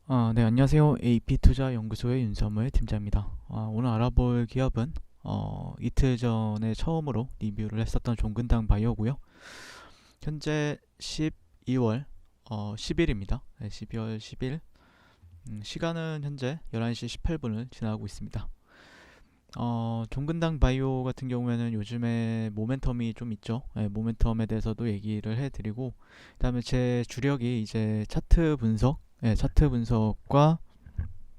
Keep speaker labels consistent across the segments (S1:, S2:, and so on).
S1: 네, 안녕하세요. AP투자연구소의 윤서무의 팀장입니다. 오늘 알아볼 기업은 이틀 전에 처음으로 리뷰를 했었던 종근당 바이오고요. 현재 12월 10일입니다. 네, 12월 10일. 시간은 현재 11시 18분을 지나고 있습니다. 종근당 바이오 같은 경우에는 요즘에 모멘텀이 좀 있죠. 네, 모멘텀에 대해서도 얘기를 해드리고, 그다음에 제 주력이 이제 차트 분석, 차트 분석과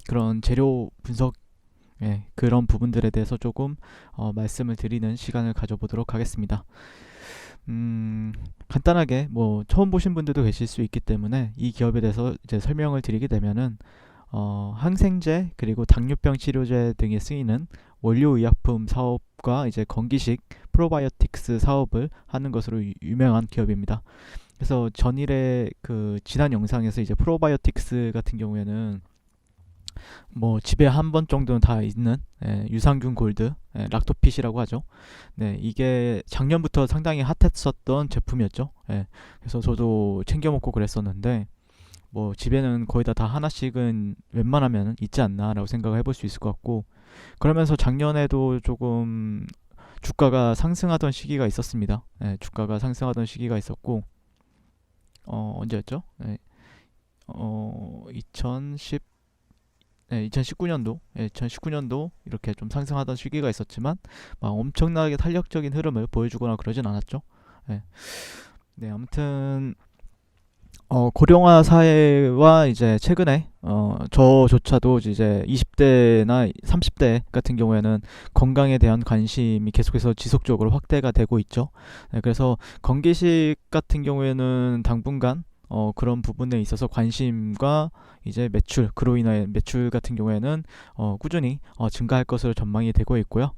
S1: 그런 재료 분석, 그런 부분들에 대해서 조금 말씀을 드리는 시간을 가져보도록 하겠습니다. 간단하게 뭐 처음 보신 분들도 계실 수 있기 때문에 이 기업에 대해서 이제 설명을 드리게 되면은 항생제 그리고 당뇨병 치료제 등에 쓰이는 원료의약품 사업과 이제 건기식 프로바이오틱스 사업을 하는 것으로 유명한 기업입니다. 그래서 전일에 그 지난 영상에서 이제 프로바이오틱스 같은 경우에는 뭐 집에 한 번 정도는 다 있는 유산균 골드, 락토핏이라고 하죠. 네, 이게 작년부터 상당히 핫했었던 제품이었죠. 그래서 저도 챙겨 먹고 그랬었는데 뭐 집에는 거의 다 하나씩은 웬만하면 있지 않나라고 생각을 해볼 수 있을 것 같고, 그러면서 작년에도 조금 주가가 상승하던 시기가 있었습니다. 주가가 상승하던 시기가 있었고, 언제였죠? 2010 2019년도, 2019년도 이렇게 좀 상승하던 시기가 있었지만 막 엄청나게 탄력적인 흐름을 보여주거나 그러진 않았죠. 예. 네, 아무튼 고령화 사회와 이제 최근에 저조차도 이제 20대나 30대 같은 경우에는 건강에 대한 관심이 계속해서 지속적으로 확대가 되고 있죠. 네, 그래서 건기식 같은 경우에는 당분간 그런 부분에 있어서 관심과 이제 매출, 그로 인해 매출 같은 경우에는 꾸준히 증가할 것으로 전망이 되고 있고요.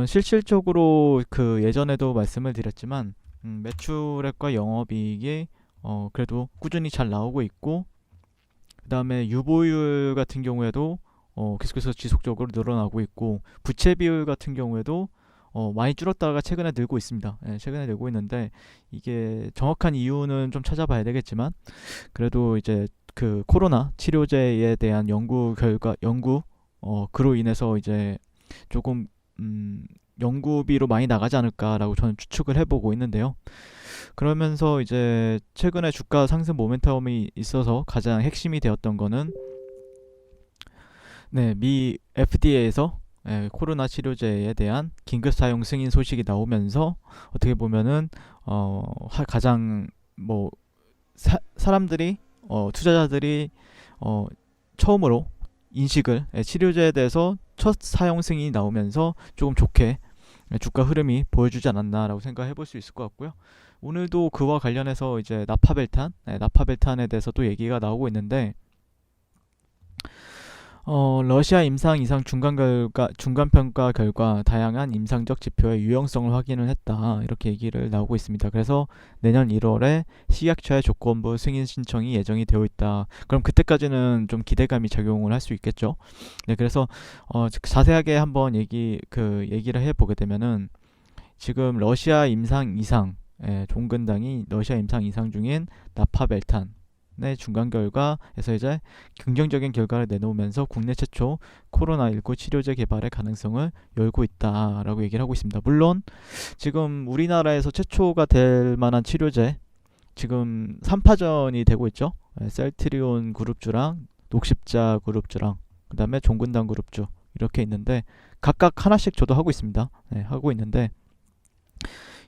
S1: 실질적으로 그 예전에도 말씀을 드렸지만 매출액과 영업이익이 그래도 꾸준히 잘 나오고 있고, 그 다음에 유보율 같은 경우에도 계속해서 지속적으로 늘어나고 있고, 부채 비율 같은 경우에도 많이 줄었다가 최근에 늘고 있습니다. 최근에 늘고 있는데 이게 정확한 이유는 좀 찾아봐야 되겠지만, 그래도 이제 그 코로나 치료제에 대한 연구 결과, 그로 인해서 이제 조금 연구비로 많이 나가지 않을까라고 저는 추측을 해보고 있는데요. 그러면서 이제 최근에 주가 상승 모멘텀이 있어서 가장 핵심이 되었던 거는, 네, 미 FDA에서 코로나 치료제에 대한 긴급 사용 승인 소식이 나오면서 어떻게 보면은 가장 뭐 사람들이 투자자들이 처음으로 인식을, 치료제에 대해서 첫 사용 승인이 나오면서 조금 좋게 주가 흐름이 보여주지 않았나라고 생각해 볼 수 있을 것 같고요. 오늘도 그와 관련해서 이제 나파벨탄에 대해서 또 얘기가 나오고 있는데, 러시아 임상 이상 중간 평가 결과 다양한 임상적 지표의 유용성을 확인을 했다, 이렇게 얘기를 나오고 있습니다. 그래서 내년 1월에 식약처의 조건부 승인 신청이 예정이 되어 있다. 그럼 그때까지는 좀 기대감이 작용을 할 수 있겠죠. 네, 그래서 자세하게 한번 얘기를 해보게 되면은, 지금 러시아 임상 이상, 종근당이 러시아 임상 이상 중인 나파벨탄의 중간 결과에서 이제 긍정적인 결과를 내놓으면서 국내 최초 코로나19 치료제 개발의 가능성을 열고 있다라고 얘기를 하고 있습니다. 물론 지금 우리나라에서 최초가 될 만한 치료제, 지금 3파전이 되고 있죠. 셀트리온 그룹주랑 녹십자 그룹주랑 그 다음에 종근당 그룹주, 이렇게 있는데 각각 하나씩 저도 하고 있습니다. 하고 있는데,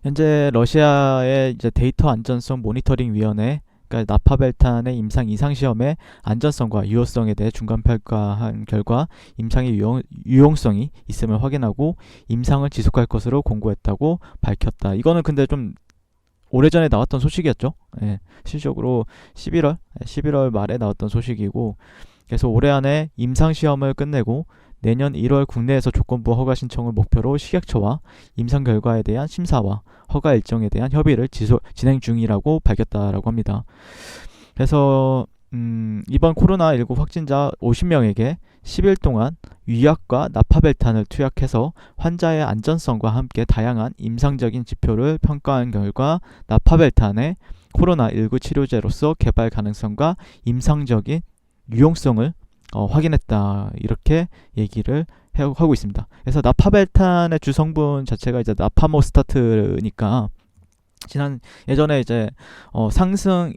S1: 현재 러시아의 이제 데이터 안전성 모니터링 위원회, 그러니까 나파벨탄의 임상 이상 시험의 안전성과 유효성에 대해 중간 평가한 결과 임상의 유용성이 있음을 확인하고 임상을 지속할 것으로 공고했다고 밝혔다. 이거는 근데 좀 오래전에 나왔던 소식이었죠. 실질적으로 11월 말에 나왔던 소식이고, 그래서 올해 안에 임상 시험을 끝내고 내년 1월 국내에서 조건부 허가 신청을 목표로 식약처와 임상 결과에 대한 심사와 허가 일정에 대한 협의를 진행 중이라고 밝혔다라고 합니다. 그래서 이번 코로나19 확진자 50명에게 10일 동안 위약과 나파벨탄을 투약해서 환자의 안전성과 함께 다양한 임상적인 지표를 평가한 결과 나파벨탄의 코로나19 치료제로서 개발 가능성과 임상적인 유용성을 확인했다, 이렇게 얘기를 하고 있습니다. 그래서 나파벨탄의 주성분 자체가 이제 나파모스타트니까 예전에 이제 상승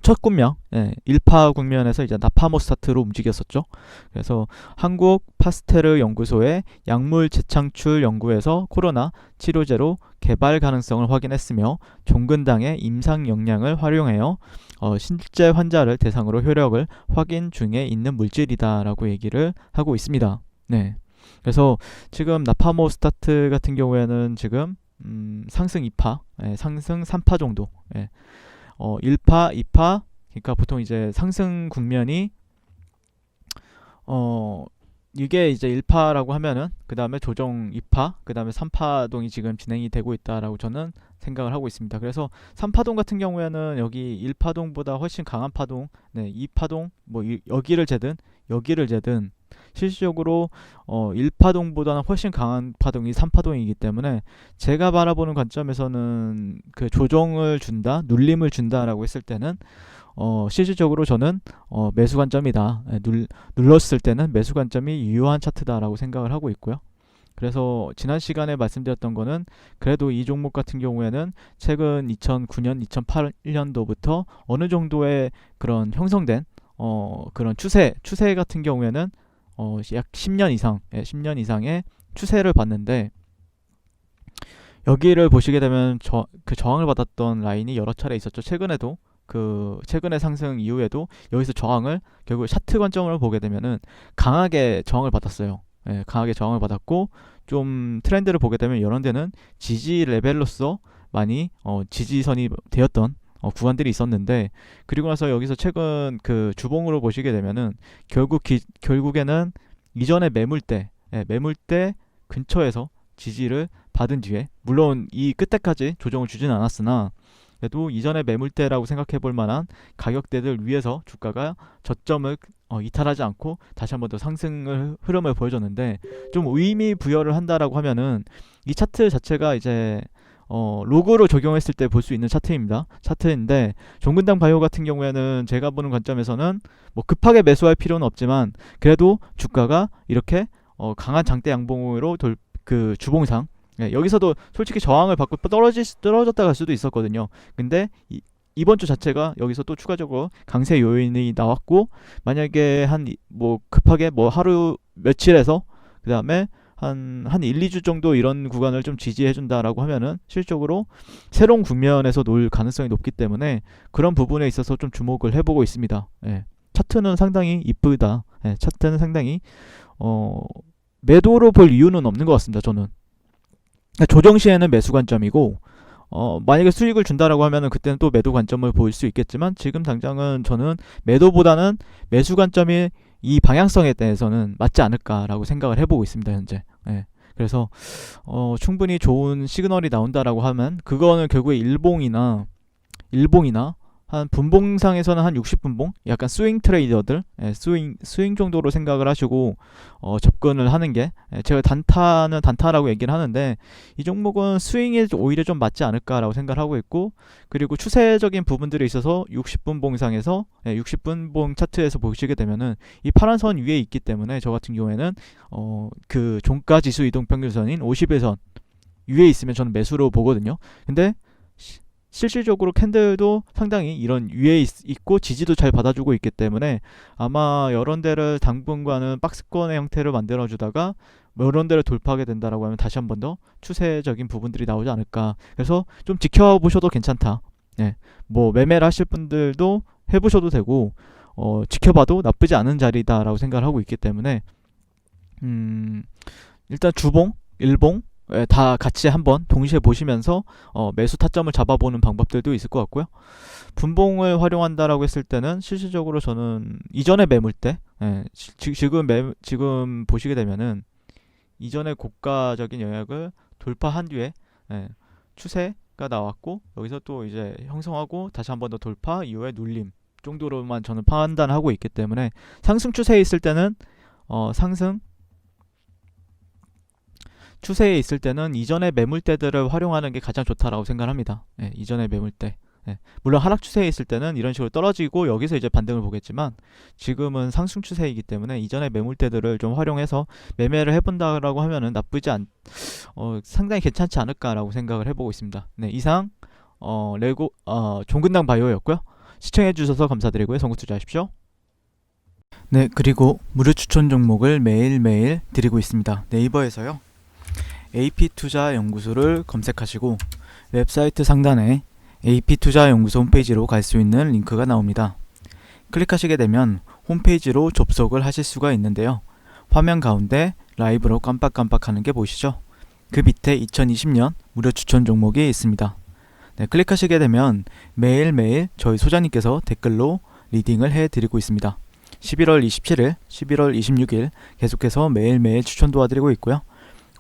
S1: 첫 국면, 1파 국면에서 이제 나파모스타트로 움직였었죠. 그래서 한국 파스테르 연구소의 약물 재창출 연구에서 코로나 치료제로 개발 가능성을 확인했으며 종근당의 임상 영향을 활용하여 실제 환자를 대상으로 효력을 확인 중에 있는 물질이다라고 얘기를 하고 있습니다. 네. 그래서 지금 나파모스타트 같은 경우에는 지금 상승 2파, 상승 3파 정도, 1파, 2파, 그러니까 보통 이제 상승 국면이 이게 이제 1파라고 하면은 그 다음에 조정 2파, 그 다음에 3파동이 지금 진행이 되고 있다라고 저는 생각을 하고 있습니다. 그래서 3파동 같은 경우에는 여기 1파동보다 훨씬 강한 파동, 2파동, 뭐 여기를 재든 실질적으로 1파동보다는 훨씬 강한 파동이 3파동이기 때문에 제가 바라보는 관점에서는 그 조정을 준다, 눌림을 준다라고 했을 때는 실질적으로 저는 매수 관점이다. 눌렀을 때는 매수 관점이 유효한 차트다라고 생각을 하고 있고요. 그래서 지난 시간에 말씀드렸던 거는 그래도 이 종목 같은 경우에는 최근 2009년, 2008년도부터 어느 정도의 그런 형성된 그런 추세 같은 경우에는 약 10년 이상, 10년 이상의 추세를 봤는데 여기를 보시게 되면 그 저항을 받았던 라인이 여러 차례 있었죠. 최근에도 최근의 상승 이후에도 여기서 저항을 결국 차트 관점으로 보게 되면은 강하게 저항을 받았어요. 강하게 저항을 받았고 좀 트렌드를 보게 되면 이런 데는 지지 레벨로서 많이 지지선이 되었던 구간들이 있었는데 그리고 나서 여기서 최근 그 주봉으로 보시게 되면은 결국에는 이전의 매물대 근처에서 지지를 받은 뒤에 물론 이 끝에까지 조정을 주지는 않았으나 그래도 이전의 매물대라고 생각해 볼 만한 가격대들 위에서 주가가 저점을 이탈하지 않고 다시 한번 더 상승을 흐름을 보여줬는데 좀 의미 부여를 한다라고 하면은 이 차트 자체가 이제 로그로 적용했을 때 볼 수 있는 차트인데 종근당 바이오 같은 경우에는 제가 보는 관점에서는 뭐 급하게 매수할 필요는 없지만 그래도 주가가 이렇게 강한 장대 양봉으로 그 주봉상 여기서도 솔직히 저항을 받고 떨어졌다 갈 수도 있었거든요. 근데 이번 주 자체가 여기서 또 추가적으로 강세 요인이 나왔고 만약에 뭐 급하게 뭐 하루 며칠에서 그 다음에 한 1, 2주 정도 이런 구간을 좀 지지해준다라고 하면은 실적으로 새로운 국면에서 놓을 가능성이 높기 때문에 그런 부분에 있어서 좀 주목을 해보고 있습니다. 차트는 상당히 이쁘다. 차트는 상당히 매도로 볼 이유는 없는 것 같습니다. 저는 조정 시에는 매수 관점이고 만약에 수익을 준다라고 하면은 그때는 또 매도 관점을 보일 수 있겠지만 지금 당장은 저는 매도보다는 매수 관점이 이 방향성에 대해서는 맞지 않을까라고 생각을 해보고 있습니다. 현재. 그래서 충분히 좋은 시그널이 나온다라고 하면 그거는 결국에 일봉이나 한 분봉상에서는 한 60분봉 약간 스윙 트레이더들 스윙 정도로 생각을 하시고 접근을 하는 게 제가 단타라고 얘기를 하는데 이 종목은 스윙에 오히려 좀 맞지 않을까라고 생각을 하고 있고 그리고 추세적인 부분들에 있어서 60분봉상에서 60분봉 차트에서 보시게 되면은 이 파란 선 위에 있기 때문에 저 같은 경우에는 그 종가 지수 이동평균선인 50일선 위에 있으면 저는 매수로 보거든요. 근데 실질적으로 캔들도 상당히 이런 위에 있고 지지도 잘 받아주고 있기 때문에 아마 이런 데를 당분간은 박스권의 형태를 만들어주다가 이런 데를 돌파하게 된다라고 하면 다시 한 번 더 추세적인 부분들이 나오지 않을까. 그래서 좀 지켜보셔도 괜찮다. 뭐 매매를 하실 분들도 해보셔도 되고 지켜봐도 나쁘지 않은 자리다라고 생각을 하고 있기 때문에 일단 주봉, 일봉 다 같이 한번 동시에 보시면서 매수 타점을 잡아보는 방법들도 있을 것 같고요. 분봉을 활용한다라고 했을 때는 실질적으로 저는 이전의 매물대 지금 보시게 되면은 이전의 고가적인 영역을 돌파한 뒤에 추세가 나왔고 여기서 또 이제 형성하고 다시 한번 더 돌파 이후에 눌림 정도로만 저는 판단하고 있기 때문에 상승 추세에 있을 때는 상승 추세에 있을 때는 이전의 매물대들을 활용하는 게 가장 좋다라고 생각합니다. 이전의 매물대. 네. 물론 하락 추세에 있을 때는 이런 식으로 떨어지고 여기서 이제 반등을 보겠지만 지금은 상승 추세이기 때문에 이전의 매물대들을 좀 활용해서 매매를 해본다라고 하면은 상당히 괜찮지 않을까라고 생각을 해보고 있습니다. 네, 이상 종근당 바이오였고요. 시청해주셔서 감사드리고요. 선고 투자하십시오. 네, 그리고 무료 추천 종목을 매일매일 드리고 있습니다. 네이버에서요. AP투자연구소를 검색하시고 웹사이트 상단에 AP투자연구소 홈페이지로 갈 수 있는 링크가 나옵니다. 클릭하시게 되면 홈페이지로 접속을 하실 수가 있는데요. 화면 가운데 라이브로 깜빡깜빡하는 게 보이시죠? 그 밑에 2020년 무료 추천 종목이 있습니다. 네, 클릭하시게 되면 매일매일 저희 소장님께서 댓글로 리딩을 해드리고 있습니다. 11월 27일, 11월 26일 계속해서 매일매일 추천 도와드리고 있고요.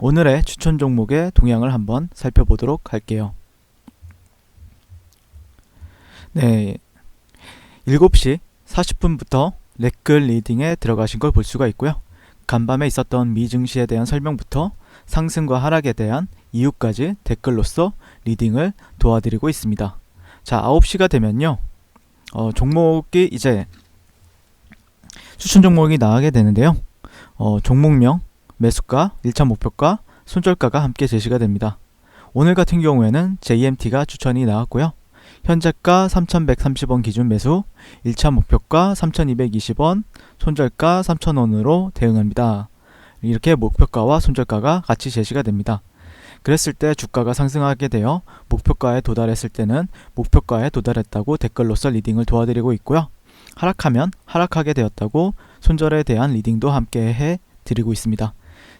S1: 오늘의 추천 종목의 동향을 한번 살펴보도록 할게요. 네, 7시 40분부터 레클 리딩에 들어가신 걸 볼 수가 있고요. 간밤에 있었던 미 증시에 대한 설명부터 상승과 하락에 대한 이유까지 댓글로서 리딩을 도와드리고 있습니다. 자, 9시가 되면요. 종목이 이제 추천 종목이 나가게 되는데요. 종목명, 매수가, 1차 목표가, 손절가가 함께 제시가 됩니다. 오늘 같은 경우에는 JMT가 추천이 나왔고요. 현재가 3,130원 기준 매수, 1차 목표가 3,220원, 손절가 3,000원으로 대응합니다. 이렇게 목표가와 손절가가 같이 제시가 됩니다. 그랬을 때 주가가 상승하게 되어 목표가에 도달했을 때는 목표가에 도달했다고 댓글로서 리딩을 도와드리고 있고요. 하락하면 하락하게 되었다고 손절에 대한 리딩도 함께 해드리고 있습니다.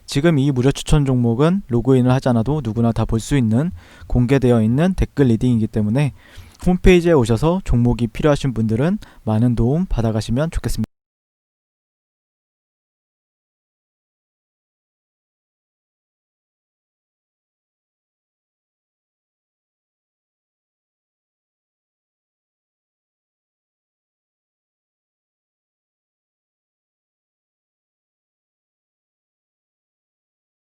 S1: 지금 이 무료 추천 종목은 로그인을 하지 않아도 누구나 다 볼 수 있는 공개되어 있는 댓글 리딩이기 때문에 홈페이지에 오셔서 종목이 필요하신 분들은 많은 도움 받아가시면 좋겠습니다.